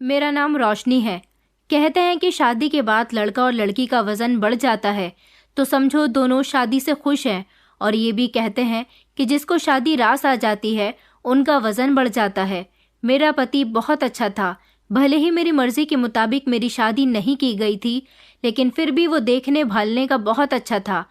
मेरा नाम रोशनी है। कहते हैं कि शादी के बाद लड़का और लड़की का वजन बढ़ जाता है, तो समझो दोनों शादी से खुश हैं। और ये भी कहते हैं कि जिसको शादी रास आ जाती है उनका वजन बढ़ जाता है। मेरा पति बहुत अच्छा था। भले ही मेरी मर्जी के मुताबिक मेरी शादी नहीं की गई थी, लेकिन फिर भी वो देखने भालने का बहुत अच्छा था।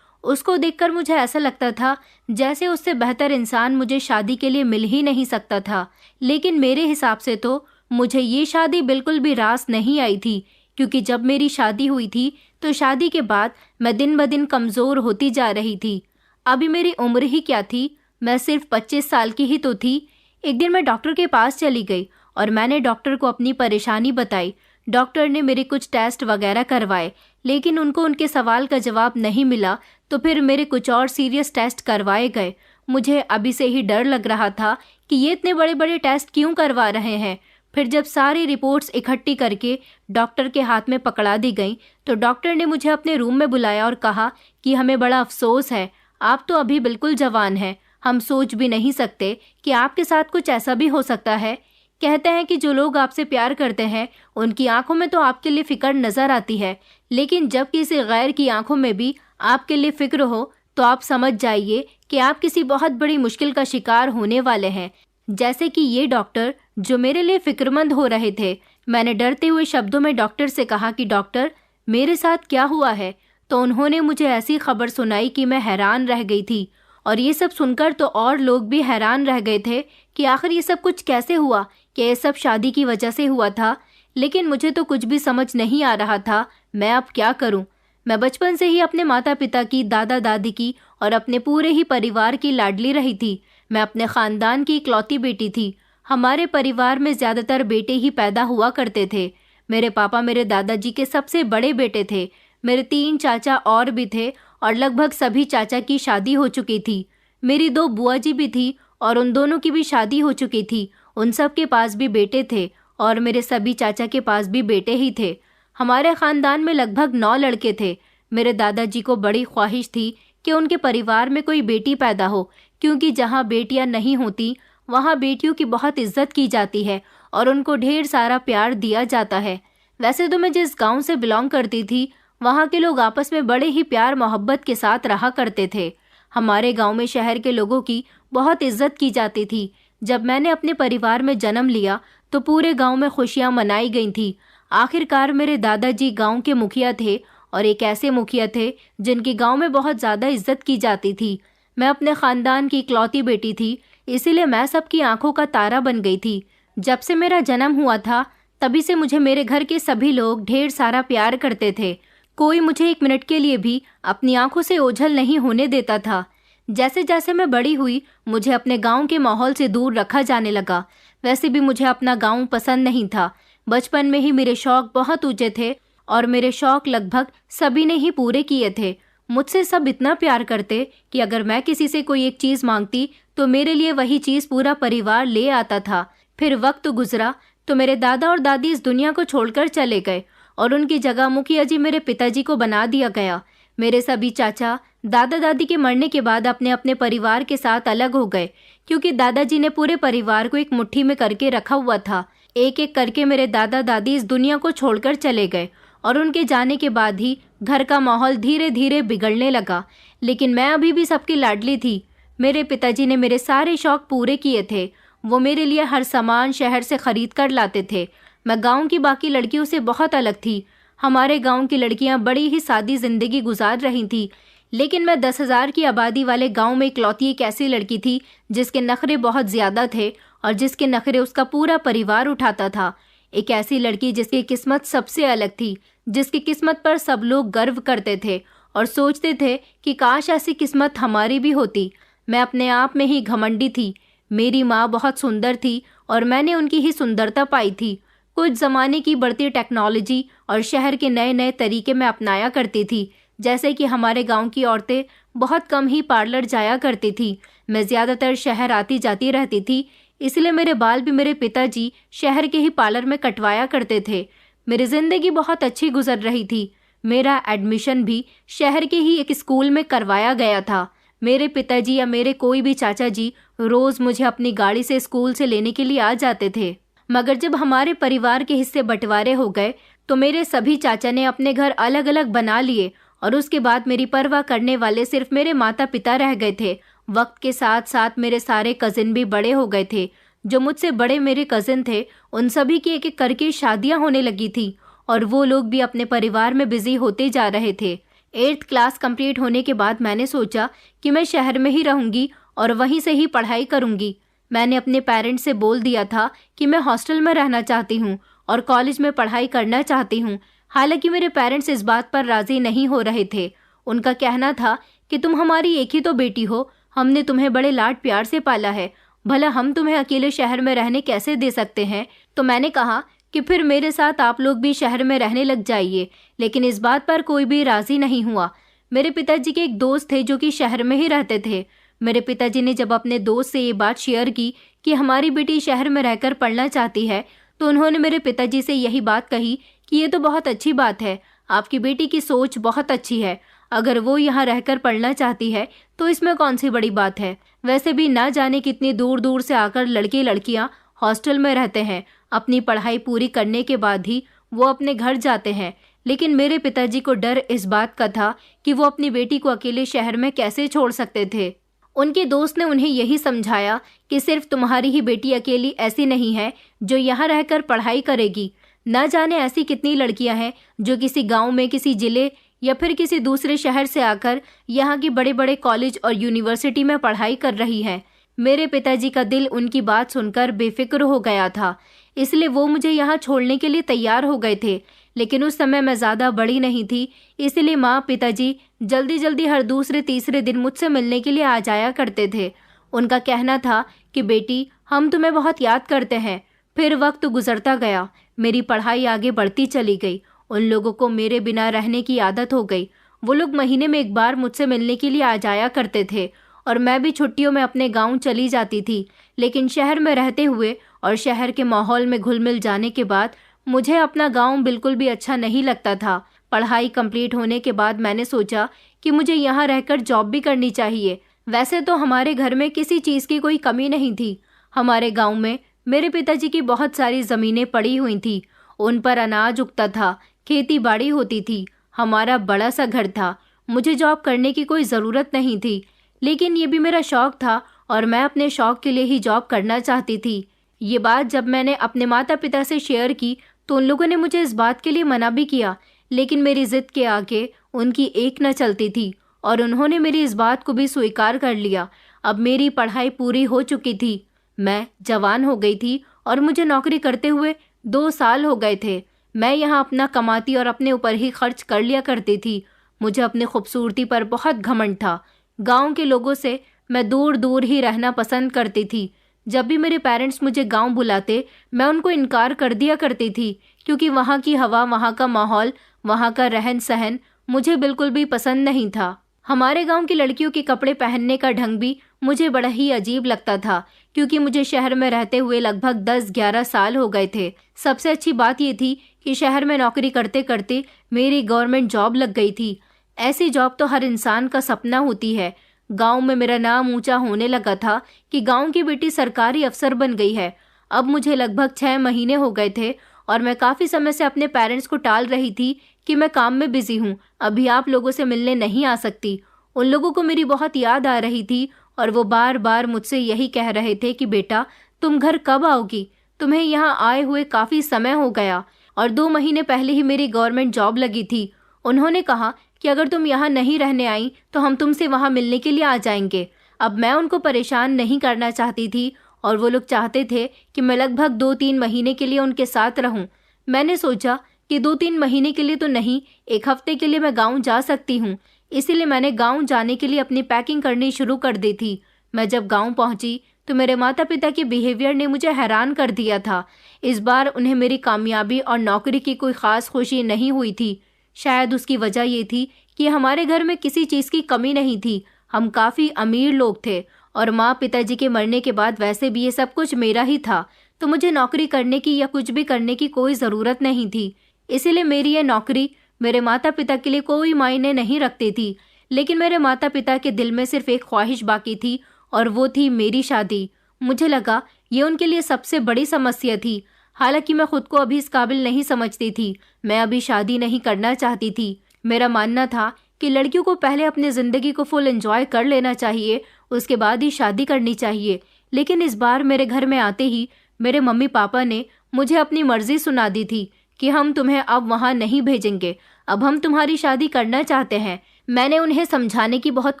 उसको देखकर मुझे ऐसा लगता था जैसे उससे बेहतर इंसान मुझे शादी के लिए मिल ही नहीं सकता था। लेकिन मेरे हिसाब से तो मुझे ये शादी बिल्कुल भी रास नहीं आई थी, क्योंकि जब मेरी शादी हुई थी तो शादी के बाद मैं दिन ब दिन कमज़ोर होती जा रही थी। अभी मेरी उम्र ही क्या थी, मैं सिर्फ 25 साल की ही तो थी। एक दिन मैं डॉक्टर के पास चली गई और मैंने डॉक्टर को अपनी परेशानी बताई। डॉक्टर ने मेरे कुछ टेस्ट वगैरह करवाए, लेकिन उनको उनके सवाल का जवाब नहीं मिला। तो फिर मेरे कुछ और सीरियस टेस्ट करवाए गए। मुझे अभी से ही डर लग रहा था कि ये इतने बड़े बड़े टेस्ट क्यों करवा रहे हैं। फिर जब सारी रिपोर्ट्स इकट्ठी करके डॉक्टर के हाथ में पकड़ा दी गई, तो डॉक्टर ने मुझे अपने रूम में बुलाया और कहा कि हमें बड़ा अफसोस है, आप तो अभी बिल्कुल जवान हैं। हम सोच भी नहीं सकते कि आपके साथ कुछ ऐसा भी हो सकता है। कहते हैं कि जो लोग आपसे प्यार करते हैं उनकी आंखों में तो आपके लिए फिक्र नजर आती है, लेकिन जब किसी गैर की आंखों में भी आपके लिए फिक्र हो तो आप समझ जाइए कि आप किसी बहुत बड़ी मुश्किल का शिकार होने वाले हैं। जैसे कि ये डॉक्टर जो मेरे लिए फिक्रमंद हो रहे थे। मैंने डरते हुए शब्दों में डॉक्टर से कहा कि डॉक्टर, मेरे साथ क्या हुआ है? तो उन्होंने मुझे ऐसी खबर सुनाई कि मैं हैरान रह गई थी। और ये सब सुनकर तो और लोग भी हैरान रह गए थे कि आखिर ये सब कुछ कैसे हुआ, कि ये सब शादी की वजह से हुआ था। लेकिन मुझे तो कुछ भी समझ नहीं आ रहा था, मैं अब क्या करूं। मैं बचपन से ही अपने माता पिता की, दादा दादी की और अपने पूरे ही परिवार की लाडली रही थी। मैं अपने खानदान की इकलौती बेटी थी। हमारे परिवार में ज्यादातर बेटे ही पैदा हुआ करते थे। मेरे पापा मेरे दादाजी के सबसे बड़े बेटे थे। मेरे 3 चाचा और भी थे और लगभग सभी चाचा की शादी हो चुकी थी। मेरी 2 बुआ जी भी थी और उन दोनों की भी शादी हो चुकी थी। उन सब के पास भी बेटे थे और मेरे सभी चाचा के पास भी बेटे ही थे। हमारे खानदान में लगभग 9 लड़के थे। मेरे दादाजी को बड़ी ख्वाहिश थी कि उनके परिवार में कोई बेटी पैदा हो, क्योंकि जहाँ बेटियां नहीं होती वहाँ बेटियों की बहुत इज्जत की जाती है और उनको ढेर सारा प्यार दिया जाता है। वैसे तो मैं जिस गांव से बिलोंग करती थी वहाँ के लोग आपस में बड़े ही प्यार मोहब्बत के साथ रहा करते थे। हमारे गांव में शहर के लोगों की बहुत इज्जत की जाती थी। जब मैंने अपने परिवार में जन्म लिया तो पूरे गांव में खुशियां मनाई गई थी। आखिरकार मेरे दादाजी गांव के मुखिया थे और एक ऐसे मुखिया थे जिनकी गांव में बहुत ज़्यादा इज्जत की जाती थी। मैं अपने खानदान की इकलौती बेटी थी, इसीलिए मैं सबकी आंखों का तारा बन गई थी। जब से मेरा जन्म हुआ था तभी से मुझे मेरे घर के सभी लोग ढेर सारा प्यार करते थे। कोई मुझे 1 मिनट के लिए भी अपनी आंखों से ओझल नहीं होने देता था। जैसे जैसे मैं बड़ी हुई मुझे अपने गांव के माहौल से दूर रखा जाने लगा। वैसे भी मुझे अपना गांव पसंद नहीं था। बचपन में ही मेरे शौक बहुत ऊंचे थे और मेरे शौक लगभग सभी ने ही पूरे किए थे। मुझसे सब इतना प्यार करते कि अगर मैं किसी से कोई एक चीज़ मांगती तो मेरे लिए वही चीज़ पूरा परिवार ले आता था। फिर वक्त गुजरा तो मेरे दादा और दादी इस दुनिया को छोड़कर चले गए और उनकी जगह मुखिया जी मेरे पिताजी को बना दिया गया। मेरे सभी चाचा दादा दादी के मरने के बाद अपने अपने परिवार के साथ अलग हो गए, क्योंकि दादाजी ने पूरे परिवार को एक मुट्ठी में करके रखा हुआ था। एक एक करके मेरे दादा दादी इस दुनिया को छोड़कर चले गए और उनके जाने के बाद ही घर का माहौल धीरे धीरे बिगड़ने लगा। लेकिन मैं अभी भी सबकी लाडली थी। मेरे पिताजी ने मेरे सारे शौक पूरे किए थे। वो मेरे लिए हर सामान शहर से खरीद कर लाते थे। मैं गांव की बाकी लड़कियों से बहुत अलग थी। हमारे गांव की लड़कियां बड़ी ही सादी जिंदगी गुजार रही थी, लेकिन मैं 10,000 की आबादी वाले गांव में इकलौती एक ऐसी लड़की थी जिसके नखरे बहुत ज्यादा थे और जिसके नखरे उसका पूरा परिवार उठाता था। एक ऐसी लड़की जिसकी किस्मत सबसे अलग थी, जिसकी किस्मत पर सब लोग गर्व करते थे और सोचते थे कि काश ऐसी किस्मत हमारी भी होती। मैं अपने आप में ही घमंडी थी। मेरी माँ बहुत सुंदर थी और मैंने उनकी ही सुंदरता पाई थी। कुछ ज़माने की बढ़ती टेक्नोलॉजी और शहर के नए नए तरीके मैं अपनाया करती थी। जैसे कि हमारे गांव की औरतें बहुत कम ही पार्लर जाया करती थी। मैं ज़्यादातर शहर आती जाती रहती थी, इसलिए मेरे बाल भी मेरे पिताजी शहर के ही पार्लर में कटवाया करते थे। मेरी ज़िंदगी बहुत अच्छी गुजर रही थी। मेरा एडमिशन भी शहर के ही एक स्कूल में करवाया गया था। मेरे पिताजी या मेरे कोई भी चाचा जी रोज़ मुझे अपनी गाड़ी से स्कूल से लेने के लिए आ जाते थे। मगर जब हमारे परिवार के हिस्से बंटवारे हो गए तो मेरे सभी चाचा ने अपने घर अलग अलग बना लिए और उसके बाद मेरी परवाह करने वाले सिर्फ मेरे माता पिता रह गए थे। वक्त के साथ साथ मेरे सारे कजिन भी बड़े हो गए थे। जो मुझसे बड़े मेरे कजिन थे उन सभी की एक एक करके शादियां होने लगी थी और वो लोग भी अपने परिवार में बिजी होते जा रहे थे। 8th क्लास कंप्लीट होने के बाद मैंने सोचा कि मैं शहर में ही रहूंगी और वहीं से ही पढ़ाई करूंगी। मैंने अपने पेरेंट्स से बोल दिया था कि मैं हॉस्टल में रहना चाहती हूँ और कॉलेज में पढ़ाई करना चाहती हूँ। हालांकि मेरे पेरेंट्स इस बात पर राजी नहीं हो रहे थे। उनका कहना था कि तुम हमारी एक ही तो बेटी हो, हमने तुम्हें बड़े लाड प्यार से पाला है, भला हम तुम्हें अकेले शहर में रहने कैसे दे सकते हैं। तो मैंने कहा कि फिर मेरे साथ आप लोग भी शहर में रहने लग जाइए, लेकिन इस बात पर कोई भी राजी नहीं हुआ। मेरे पिताजी के एक दोस्त थे जो कि शहर में ही रहते थे। मेरे पिताजी ने जब अपने दोस्त से ये बात शेयर की कि हमारी बेटी शहर में रहकर पढ़ना चाहती है, तो उन्होंने मेरे पिताजी से यही बात कही कि ये तो बहुत अच्छी बात है, आपकी बेटी की सोच बहुत अच्छी है। अगर वो यहाँ रहकर पढ़ना चाहती है तो इसमें कौन सी बड़ी बात है। वैसे भी ना जाने कितनी दूर दूर से आकर लड़के लड़कियाँ हॉस्टल में रहते हैं। अपनी पढ़ाई पूरी करने के बाद ही वो अपने घर जाते हैं। लेकिन मेरे पिताजी को डर इस बात का था कि वो अपनी बेटी को अकेले शहर में कैसे छोड़ सकते थे। उनके दोस्त ने उन्हें यही समझाया कि सिर्फ तुम्हारी ही बेटी अकेली ऐसी नहीं है जो यहाँ रहकर पढ़ाई करेगी। न जाने ऐसी कितनी लड़कियां हैं जो किसी गांव में, किसी जिले या फिर किसी दूसरे शहर से आकर यहाँ के बड़े बड़े कॉलेज और यूनिवर्सिटी में पढ़ाई कर रही हैं। मेरे पिताजी का दिल उनकी बात सुनकर बेफिक्र हो गया था, इसलिए वो मुझे यहाँ छोड़ने के लिए तैयार हो गए थे। लेकिन उस समय मैं ज़्यादा बड़ी नहीं थी, इसलिए माँ पिताजी जल्दी जल्दी हर दूसरे तीसरे दिन मुझसे मिलने के लिए आ जाया करते थे। उनका कहना था कि बेटी, हम तुम्हें बहुत याद करते हैं। फिर वक्त गुजरता गया, मेरी पढ़ाई आगे बढ़ती चली गई। उन लोगों को मेरे बिना रहने की आदत हो गई। वो लोग महीने में एक बार मुझसे मिलने के लिए आ जाया करते थे और मैं भी छुट्टियों में अपने गांव चली जाती थी। लेकिन शहर में रहते हुए और शहर के माहौल में घुल मिल जाने के बाद मुझे अपना गांव बिल्कुल भी अच्छा नहीं लगता था। पढ़ाई कंप्लीट होने के बाद मैंने सोचा कि मुझे यहाँ रहकर जॉब भी करनी चाहिए। वैसे तो हमारे घर में किसी चीज़ की कोई कमी नहीं थी। हमारे गांव में मेरे पिताजी की बहुत सारी ज़मीनें पड़ी हुई थी, उन पर अनाज उगता था, खेती बाड़ी होती थी, हमारा बड़ा सा घर था। मुझे जॉब करने की कोई ज़रूरत नहीं थी, लेकिन ये भी मेरा शौक़ था और मैं अपने शौक़ के लिए ही जॉब करना चाहती थी। ये बात जब मैंने अपने माता पिता से शेयर की तो उन लोगों ने मुझे इस बात के लिए मना भी किया, लेकिन मेरी ज़िद के आगे उनकी एक न चलती थी और उन्होंने मेरी इस बात को भी स्वीकार कर लिया। अब मेरी पढ़ाई पूरी हो चुकी थी, मैं जवान हो गई थी और मुझे नौकरी करते हुए 2 साल हो गए थे। मैं यहाँ अपना कमाती और अपने ऊपर ही खर्च कर लिया करती थी। मुझे अपनी खूबसूरती पर बहुत घमंड था। गांव के लोगों से मैं दूर दूर ही रहना पसंद करती थी। जब भी मेरे पेरेंट्स मुझे गांव बुलाते मैं उनको इनकार कर दिया करती थी, क्योंकि वहाँ की हवा, वहाँ का माहौल, वहाँ का रहन सहन मुझे बिल्कुल भी पसंद नहीं था। हमारे गांव की लड़कियों के कपड़े पहनने का ढंग भी मुझे बड़ा ही अजीब लगता था, क्योंकि मुझे शहर में रहते हुए लगभग 10-11 साल हो गए थे। सबसे अच्छी बात ये थी कि शहर में नौकरी करते करते मेरी गवर्नमेंट जॉब लग गई थी। ऐसी जॉब तो हर इंसान का सपना होती है। गांव में मेरा नाम ऊंचा होने लगा था कि गांव की बेटी सरकारी अफसर बन गई है। अब मुझे लगभग 6 महीने हो गए थे और मैं काफ़ी समय से अपने पेरेंट्स को टाल रही थी कि मैं काम में बिजी हूँ, अभी आप लोगों से मिलने नहीं आ सकती। उन लोगों को मेरी बहुत याद आ रही थी और वो बार बार मुझसे यही कह रहे थे कि बेटा, तुम घर कब आओगी, तुम्हें यहाँ आए हुए काफ़ी समय हो गया और 2 महीने पहले ही मेरी गवर्नमेंट जॉब लगी थी। उन्होंने कहा कि अगर तुम यहाँ नहीं रहने आई तो हम तुमसे वहाँ मिलने के लिए आ जाएंगे। अब मैं उनको परेशान नहीं करना चाहती थी और वो लोग चाहते थे कि मैं लगभग 2-3 महीने के लिए उनके साथ रहूं। मैंने सोचा कि 2-3 महीने के लिए तो नहीं, 1 हफ्ते के लिए मैं गांव जा सकती हूँ। इसीलिए मैंने गांव जाने के लिए अपनी पैकिंग करनी शुरू कर दी थी। मैं जब गांव पहुंची तो मेरे माता पिता के बिहेवियर ने मुझे हैरान कर दिया था। इस बार उन्हें मेरी कामयाबी और नौकरी की कोई ख़ास खुशी नहीं हुई थी। शायद उसकी वजह ये थी कि हमारे घर में किसी चीज़ की कमी नहीं थी। हम काफ़ी अमीर लोग थे और माँ पिताजी के मरने के बाद वैसे भी ये सब कुछ मेरा ही था, तो मुझे नौकरी करने की या कुछ भी करने की कोई ज़रूरत नहीं थी। इसीलिए मेरी ये नौकरी मेरे माता पिता के लिए कोई मायने नहीं रखती थी। लेकिन मेरे माता पिता के दिल में सिर्फ एक ख्वाहिश बाकी थी और वो थी मेरी शादी। मुझे लगा ये उनके लिए सबसे बड़ी समस्या थी। हालांकि मैं खुद को अभी इस काबिल नहीं समझती थी। मैं अभी शादी नहीं करना चाहती थी। मेरा मानना था कि लड़कियों को पहले अपनी ज़िंदगी को फुल एंजॉय कर लेना चाहिए, उसके बाद ही शादी करनी चाहिए। लेकिन इस बार मेरे घर में आते ही मेरे मम्मी पापा ने मुझे अपनी मर्जी सुना दी थी कि हम तुम्हें अब वहाँ नहीं भेजेंगे, अब हम तुम्हारी शादी करना चाहते हैं। मैंने उन्हें समझाने की बहुत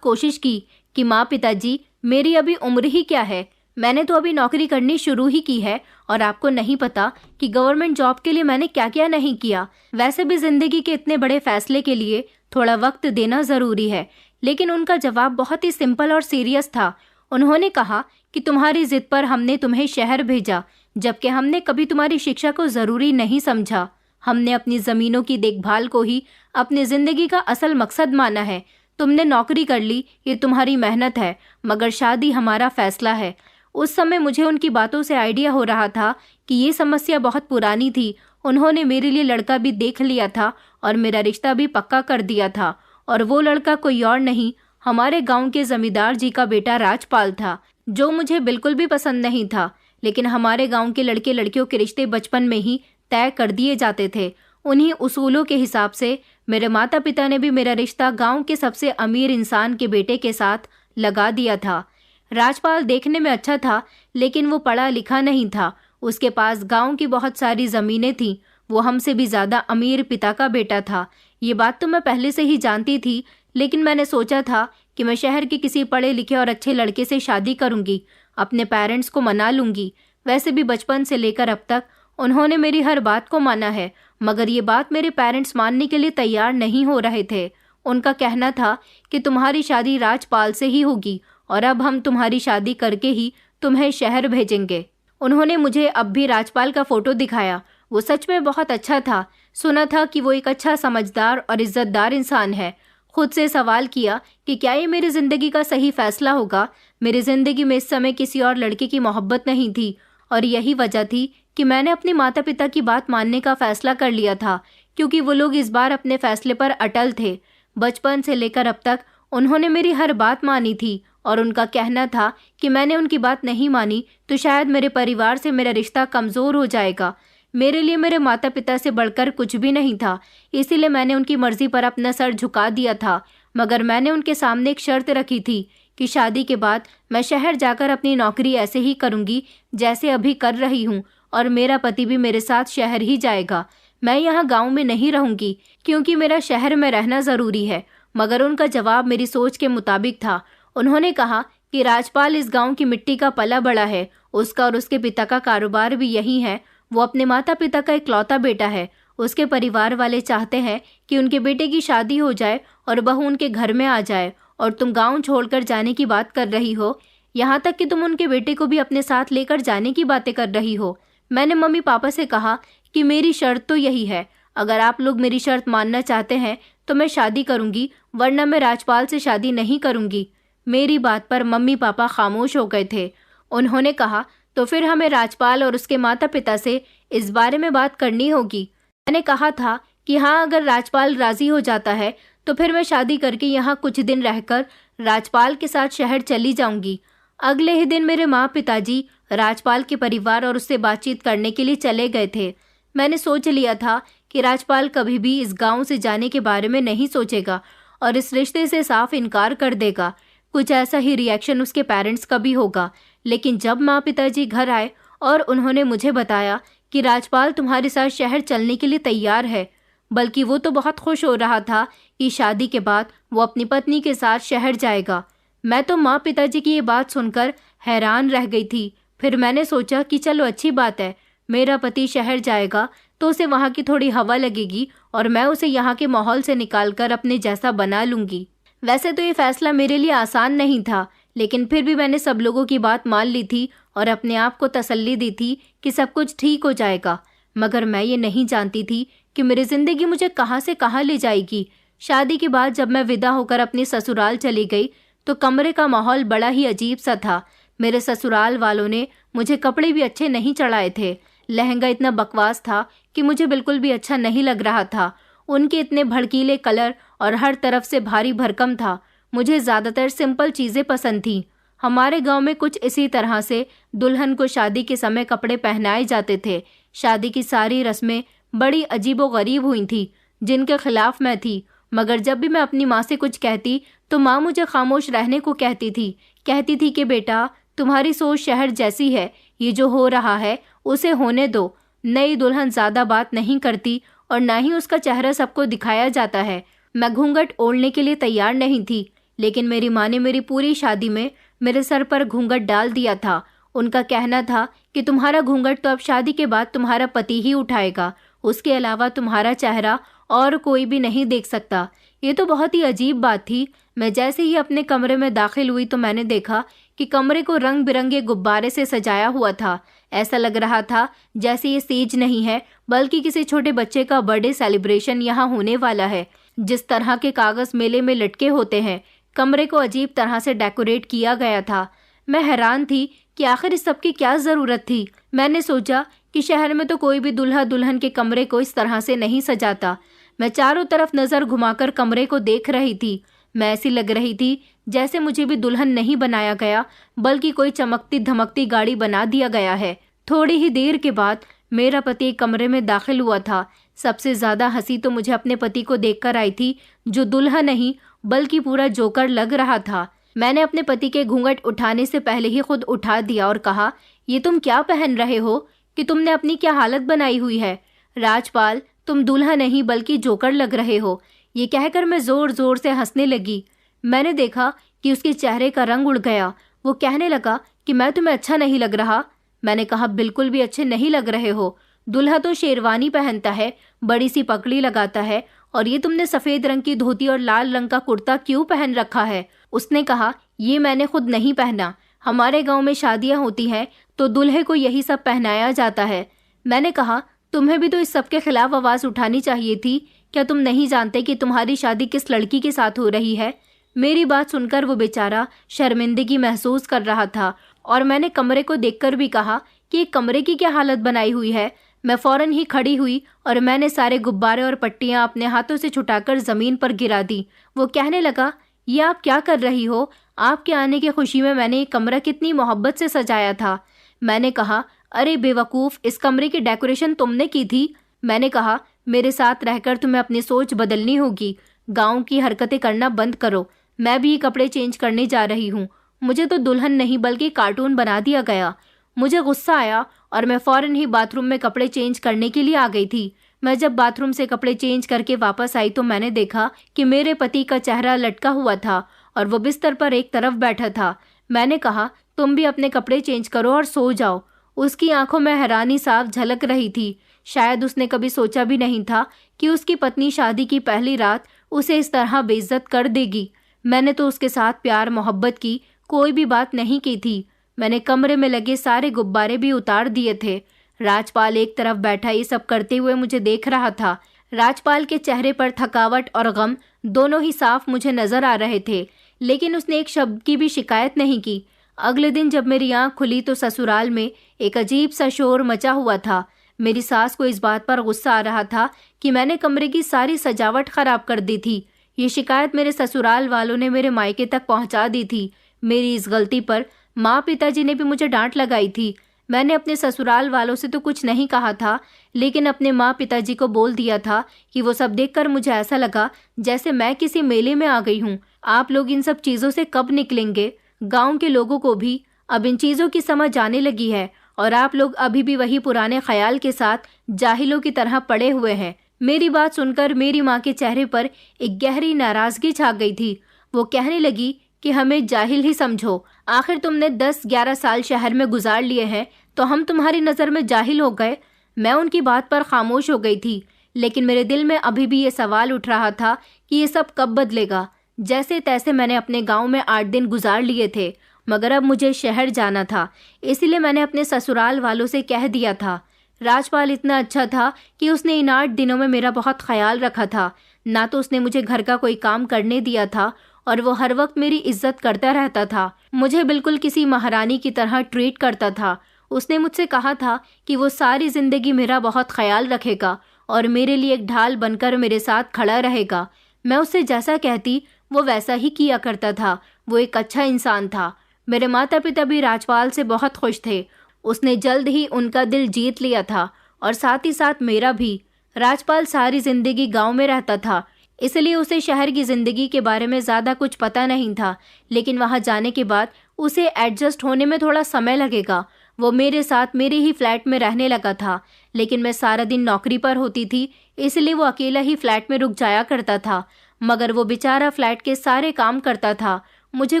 कोशिश की कि माँ पिताजी, मेरी अभी उम्र ही क्या है, मैंने तो अभी नौकरी करनी शुरू ही की है और आपको नहीं पता कि गवर्नमेंट जॉब के लिए मैंने क्या क्या नहीं किया। वैसे भी जिंदगी के इतने बड़े फैसले के लिए थोड़ा वक्त देना जरूरी है। लेकिन उनका जवाब बहुत ही सिंपल और सीरियस था। उन्होंने कहा कि तुम्हारी जिद पर हमने तुम्हें शहर भेजा, जबकि हमने कभी तुम्हारी शिक्षा को जरूरी नहीं समझा। हमने अपनी जमीनों की देखभाल को ही अपनी जिंदगी का असल मकसद माना है। तुमने नौकरी कर ली, ये तुम्हारी मेहनत है, मगर शादी हमारा फैसला है। उस समय मुझे उनकी बातों से आइडिया हो रहा था कि ये समस्या बहुत पुरानी थी। उन्होंने मेरे लिए लड़का भी देख लिया था और मेरा रिश्ता भी पक्का कर दिया था। और वो लड़का कोई और नहीं, हमारे गांव के जमींदार जी का बेटा राजपाल था, जो मुझे बिल्कुल भी पसंद नहीं था। लेकिन हमारे गांव के लड़के लड़कियों के रिश्ते बचपन में ही तय कर दिए जाते थे। उन्हीं उसूलों के हिसाब से मेरे माता पिता ने भी मेरा रिश्ता गांव के सबसे अमीर इंसान के बेटे के साथ लगा दिया था। राजपाल देखने में अच्छा था, लेकिन वो पढ़ा लिखा नहीं था। उसके पास गांव की बहुत सारी जमीनें थीं। वो हमसे भी ज्यादा अमीर पिता का बेटा था। ये बात तो मैं पहले से ही जानती थी, लेकिन मैंने सोचा था कि मैं शहर के किसी पढ़े लिखे और अच्छे लड़के से शादी करूंगी, अपने पेरेंट्स को मना लूंगी। वैसे भी बचपन से लेकर अब तक उन्होंने मेरी हर बात को माना है, मगर ये बात मेरे पेरेंट्स मानने के लिए तैयार नहीं हो रहे थे। उनका कहना था कि तुम्हारी शादी राजपाल से ही होगी और अब हम तुम्हारी शादी करके ही तुम्हें शहर भेजेंगे। उन्होंने मुझे अब भी राजपाल का फोटो दिखाया। वो सच में बहुत अच्छा था। सुना था कि वो एक अच्छा, समझदार और इज्जतदार इंसान है। खुद से सवाल किया कि क्या ये मेरी जिंदगी का सही फैसला होगा। मेरी जिंदगी में इस समय किसी और लड़के की मोहब्बत नहीं थी और यही वजह थी कि मैंने अपने माता पिता की बात मानने का फैसला कर लिया था, क्योंकि वो लोग इस बार अपने फैसले पर अटल थे। बचपन से लेकर अब तक उन्होंने मेरी हर बात मानी थी और उनका कहना था कि मैंने उनकी बात नहीं मानी तो शायद मेरे परिवार से मेरा रिश्ता कमज़ोर हो जाएगा। मेरे लिए मेरे माता पिता से बढ़कर कुछ भी नहीं था, इसीलिए मैंने उनकी मर्जी पर अपना सर झुका दिया था। मगर मैंने उनके सामने एक शर्त रखी थी कि शादी के बाद मैं शहर जाकर अपनी नौकरी ऐसे ही करूंगी जैसे अभी कर रही हूँ, और मेरा पति भी मेरे साथ शहर ही जाएगा। मैं यहाँ गाँव में नहीं रहूंगी, क्योंकि मेरा शहर में रहना ज़रूरी है। मगर उनका जवाब मेरी सोच के मुताबिक था। उन्होंने कहा कि राजपाल इस गांव की मिट्टी का पला बड़ा है, उसका और उसके पिता का कारोबार भी यही है। वो अपने माता पिता का इकलौता बेटा है। उसके परिवार वाले चाहते हैं कि उनके बेटे की शादी हो जाए और बहू उनके घर में आ जाए, और तुम गांव छोड़कर जाने की बात कर रही हो, यहाँ तक कि तुम उनके बेटे को भी अपने साथ लेकर जाने की बातें कर रही हो। मैंने मम्मी पापा से कहा कि मेरी शर्त तो यही है, अगर आप लोग मेरी शर्त मानना चाहते हैं तो मैं शादी करूंगी, वरना मैं राजपाल से शादी नहीं करूंगी। मेरी बात पर मम्मी पापा खामोश हो गए थे। उन्होंने कहा, तो फिर हमें राजपाल और उसके माता पिता से इस बारे में बात करनी होगी। मैंने कहा था कि हाँ, अगर राजपाल राजी हो जाता है तो फिर मैं शादी करके यहाँ कुछ दिन रहकर राजपाल के साथ शहर चली जाऊंगी। अगले ही दिन मेरे माँ पिताजी राजपाल के परिवार और उससे बातचीत करने के लिए चले गए थे। मैंने सोच लिया था कि राजपाल कभी भी इस गांव से जाने के बारे में नहीं सोचेगा और इस रिश्ते से साफ इनकार कर देगा। कुछ ऐसा ही रिएक्शन उसके पेरेंट्स का भी होगा। लेकिन जब माँ पिताजी घर आए और उन्होंने मुझे बताया कि राजपाल तुम्हारे साथ शहर चलने के लिए तैयार है, बल्कि वो तो बहुत खुश हो रहा था कि शादी के बाद वो अपनी पत्नी के साथ शहर जाएगा, मैं तो माँ पिताजी की ये बात सुनकर हैरान रह गई थी। फिर मैंने सोचा कि चलो अच्छी बात है, मेरा पति शहर जाएगा तो उसे वहाँ की थोड़ी हवा लगेगी और मैं उसे यहाँ के माहौल से निकालकर अपने जैसा बना लूँगी। वैसे तो ये फैसला मेरे लिए आसान नहीं था, लेकिन फिर भी मैंने सब लोगों की बात मान ली थी और अपने आप को तसल्ली दी थी कि सब कुछ ठीक हो जाएगा। मगर मैं ये नहीं जानती थी कि मेरी ज़िंदगी मुझे कहाँ से कहाँ ले जाएगी। शादी के बाद जब मैं विदा होकर अपने ससुराल चली गई तो कमरे का माहौल बड़ा ही अजीब सा था। मेरे ससुराल वालों ने मुझे कपड़े भी अच्छे नहीं चढ़ाए थे। लहंगा इतना बकवास था कि मुझे बिल्कुल भी अच्छा नहीं लग रहा था। उनके इतने भड़कीले कलर और हर तरफ से भारी भरकम था। मुझे ज़्यादातर सिंपल चीज़ें पसंद थीं। हमारे गांव में कुछ इसी तरह से दुल्हन को शादी के समय कपड़े पहनाए जाते थे। शादी की सारी रस्में बड़ी अजीबोगरीब हुई थी, जिनके खिलाफ मैं थी। मगर जब भी मैं अपनी माँ से कुछ कहती तो माँ मुझे खामोश रहने को कहती थी कि बेटा, तुम्हारी सोच शहर जैसी है, ये जो हो रहा है उसे होने दो। नई दुल्हन ज्यादा बात नहीं करती और ना ही उसका चेहरा सबको दिखाया जाता है। मैं घूंघट ओढ़ने के लिए तैयार नहीं थी, लेकिन मेरी माँ ने मेरी पूरी शादी में मेरे सर पर घूंघट डाल दिया था। उनका कहना था कि तुम्हारा घूंघट तो अब शादी के बाद तुम्हारा पति ही उठाएगा, उसके अलावा तुम्हारा चेहरा और कोई भी नहीं देख सकता। ये तो बहुत ही अजीब बात थी। मैं जैसे ही अपने कमरे में दाखिल हुई तो मैंने देखा कि कमरे को रंग बिरंगे गुब्बारे से सजाया हुआ था। ऐसा लग रहा था जैसे ये स्टेज नहीं है, बल्कि किसी छोटे बच्चे का बर्थडे सेलिब्रेशन यहाँ होने वाला है। जिस तरह के कागज मेले में लटके होते हैं, कमरे को अजीब तरह से डेकोरेट किया गया था। मैं हैरान थी कि आखिर इस सब की क्या जरूरत थी। मैंने सोचा कि शहर में तो कोई भी दूल्हा दुल्हन के कमरे को इस तरह से नहीं सजाता। मैं चारों तरफ नजर घुमाकर कमरे को देख रही थी। मैं ऐसी लग रही थी जैसे मुझे भी दुल्हन नहीं बनाया गया, बल्कि कोई चमकती धमकती गाड़ी बना दिया गया है। थोड़ी ही देर के बाद मेरा पति एक कमरे में दाखिल हुआ था। सबसे ज्यादा हंसी तो मुझे अपने पति को देखकर आई थी, जो दुल्हा नहीं बल्कि पूरा जोकर लग रहा था। मैंने अपने पति के घूंघट उठाने से पहले ही खुद उठा दिया और कहा, ये तुम क्या पहन रहे हो कि तुमने अपनी क्या हालत बनाई हुई है। राजपाल, तुम दूल्हा नहीं बल्कि जोकर लग रहे हो। ये कहकर मैं जोर जोर से हंसने लगी। मैंने देखा कि उसके चेहरे का रंग उड़ गया। वो कहने लगा कि मैं तुम्हें अच्छा नहीं लग रहा। मैंने कहा, बिल्कुल भी अच्छे नहीं लग रहे हो। दूल्हा तो शेरवानी पहनता है, बड़ी सी पगड़ी लगाता है, और ये तुमने सफेद रंग की धोती और लाल रंग का कुर्ता क्यों पहन रखा है। उसने कहा, ये मैंने खुद नहीं पहना। हमारे गांव में शादियां होती हैं तो दूल्हे को यही सब पहनाया जाता है। मैंने कहा, तुम्हें भी तो इस सब के खिलाफ आवाज उठानी चाहिए थी। क्या तुम नहीं जानते कि तुम्हारी शादी किस लड़की के साथ हो रही है। मेरी बात सुनकर वो बेचारा शर्मिंदगी महसूस कर रहा था, और मैंने कमरे को देखकर भी कहा कि एक कमरे की क्या हालत बनाई हुई है। मैं फौरन ही खड़ी हुई और मैंने सारे गुब्बारे और पट्टियां अपने हाथों से छुटाकर जमीन पर गिरा दी। वो कहने लगा, ये आप क्या कर रही हो। आपके आने की खुशी में मैंने ये कमरा कितनी मोहब्बत से सजाया था। मैंने कहा, अरे बेवकूफ़, इस कमरे की डेकोरेशन तुमने की थी। मैंने कहा, मेरे साथ रहकर तुम्हें अपनी सोच बदलनी होगी। गांव की हरकतें करना बंद करो। मैं भी कपड़े चेंज करने जा रही हूँ। मुझे तो दुल्हन नहीं बल्कि कार्टून बना दिया गया। मुझे गुस्सा आया और मैं फौरन ही बाथरूम में कपड़े चेंज करने के लिए आ गई थी। मैं जब बाथरूम से कपड़े चेंज करके वापस आई तो मैंने देखा कि मेरे पति का चेहरा लटका हुआ था और वो बिस्तर पर एक तरफ बैठा था। मैंने कहा, तुम भी अपने कपड़े चेंज करो और सो जाओ। उसकी आंखों में हैरानी साफ झलक रही थी। शायद उसने कभी सोचा भी नहीं था कि उसकी पत्नी शादी की पहली रात उसे इस तरह बेइज्जत कर देगी। मैंने तो उसके साथ प्यार मोहब्बत की कोई भी बात नहीं की थी। मैंने कमरे में लगे सारे गुब्बारे भी उतार दिए थे। राजपाल एक तरफ बैठा ये सब करते हुए मुझे देख रहा था। राजपाल के चेहरे पर थकावट और गम दोनों ही साफ मुझे नजर आ रहे थे, लेकिन उसने एक शब्द की भी शिकायत नहीं की। अगले दिन जब मेरी आंख खुली तो ससुराल में एक अजीब सा शोर मचा हुआ था। मेरी सास को इस बात पर गुस्सा आ रहा था कि मैंने कमरे की सारी सजावट खराब कर दी थी। ये शिकायत मेरे ससुराल वालों ने मेरे मायके तक पहुंचा दी थी। मेरी इस गलती पर माँ पिताजी ने भी मुझे डांट लगाई थी। मैंने अपने ससुराल वालों से तो कुछ नहीं कहा था, लेकिन अपने माँ पिताजी को बोल दिया था कि वो सब देखकर मुझे ऐसा लगा जैसे मैं किसी मेले में आ गई हूँ। आप लोग इन सब चीज़ों से कब निकलेंगे। गांव के लोगों को भी अब इन चीज़ों की समझ आने लगी है और आप लोग अभी भी वही पुराने ख्याल के साथ जाहिलों की तरह पड़े हुए हैं। मेरी बात सुनकर मेरी माँ के चेहरे पर एक गहरी नाराजगी छा गई थी। वो कहने लगी कि हमें जाहिल ही समझो। आखिर तुमने 10-11 साल शहर में गुजार लिए हैं तो हम तुम्हारी नज़र में जाहिल हो गए। मैं उनकी बात पर खामोश हो गई थी, लेकिन मेरे दिल में अभी भी ये सवाल उठ रहा था कि ये सब कब बदलेगा। जैसे तैसे मैंने अपने गांव में 8 दिन गुजार लिए थे, मगर अब मुझे शहर जाना था। इसलिए मैंने अपने ससुराल वालों से कह दिया था। राजपाल इतना अच्छा था कि उसने इन 8 दिनों में मेरा बहुत ख्याल रखा था। ना तो उसने मुझे घर का कोई काम करने दिया था और वो हर वक्त मेरी इज्जत करता रहता था। मुझे बिल्कुल किसी महारानी की तरह ट्रीट करता था। उसने मुझसे कहा था कि वो सारी जिंदगी मेरा बहुत ख्याल रखेगा और मेरे लिए एक ढाल बनकर मेरे साथ खड़ा रहेगा। मैं उससे जैसा कहती वो वैसा ही किया करता था। वो एक अच्छा इंसान था। मेरे माता पिता भी राजपाल से बहुत खुश थे। उसने जल्द ही उनका दिल जीत लिया था। और साथ ही साथ मेरा भी। राजपाल सारी जिंदगी गांव में रहता था, इसलिए उसे शहर की जिंदगी के बारे में ज़्यादा कुछ पता नहीं था, लेकिन वहां जाने के बाद उसे एडजस्ट होने में थोड़ा समय लगेगा। वो मेरे साथ मेरे ही फ्लैट में रहने लगा था, लेकिन मैं सारा दिन नौकरी पर होती थी, इसलिए वो अकेला ही फ्लैट में रुक जाया करता था। मगर वो बेचारा फ्लैट के सारे काम करता था, मुझे